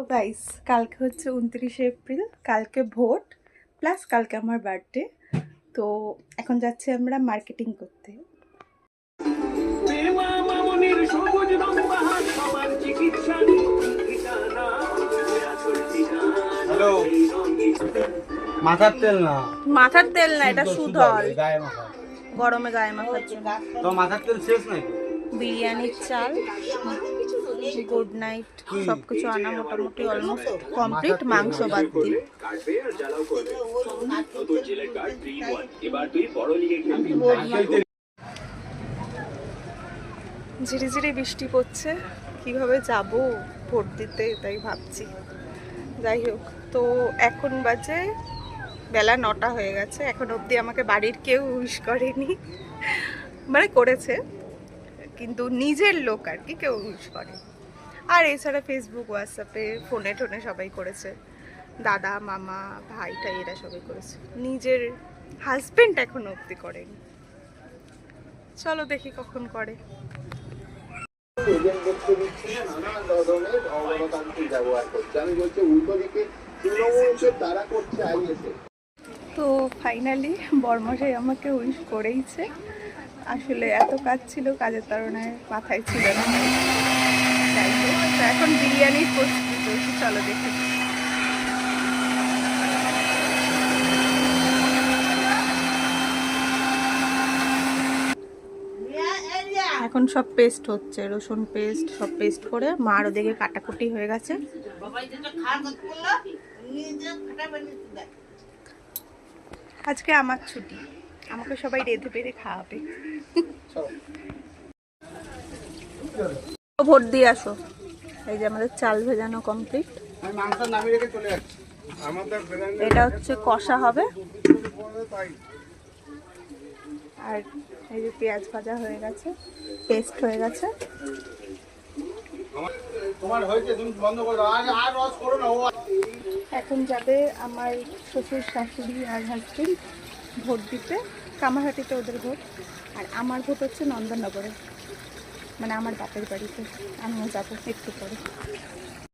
তো গাইস কালকে হচ্ছে 29শে এপ্রিল, কালকে ভোট প্লাস কালকে আমার বার্থডে। তো এখন যাচ্ছি আমরা মার্কেটিং করতে। হ্যালো, মাথার তেল না, মাথার তেল না, এটা সুধল, গায়ে মাখা। গরমে গায়ে মাখার জন্য। তো মাথার তেল শেষ নাকি? বিরিয়ানির চাল, গুড নাইট, সবকিছু আনা মোটামুটি অলমোস্ট কমপ্লিট, মাংস বাদ দিয়ে। ঝিরিঝিরি বৃষ্টি পড়ছে, কিভাবে যাব ভোট দিতে তাই ভাবছি। যাই হোক, তো এখন বাজে বেলা 9টা হয়ে গেছে, এখন অবধি আমাকে বাড়ির কেউ উইশ করেনি, মানে করেছে কিন্তু নিজের লোক আর কি কেউ উইশ করে। আর এছাড়া ফেসবুক, হোয়াটসঅ্যাপে, ফোনে টোনে সবাই করেছে, দাদা মামা ভাইটা এরা সবাই করেছে, নিজের হাজবেন্ড এখনো অবধি করেনি। চলো দেখি কখন করে। তো ফাইনালি বরমশাই আমাকে উইশ করেইছে। আসলে এত কাজ ছিল, কাজের কারণে মাথায় ছিল না। যাই হোক, তো এখন বিরিয়ানির প্রস্তুতি চলছে, চলো দেখি। এখন সব পেস্ট হচ্ছে, রসুন পেস্ট, সব পেস্ট করে মার ওদিকে কাটাকুটি হয়ে গেছে। আজকে আমার ছুটি, আমাকে সবাই রেঁধে বেড়ে খাওয়াবে। ভোট দিয়ে আসো। এই যে আমাদের চাল ভেজানো কমপ্লিট, এটা হচ্ছে কষা হবে। আর এই যে পেঁয়াজ ভাজা হয়ে গেছে, পেস্ট হয়ে গেছে। এখন যাবে আমার শ্বশুর শাশুড়ি আর হাজবেন্ড ভোট দিতে। কামারহাটিতে ওদের ভোট, আর আমার ভোট হচ্ছে নন্দননগরে, মানে আমার বাপের বাড়িতে। আমিও যাবো একটু পরে।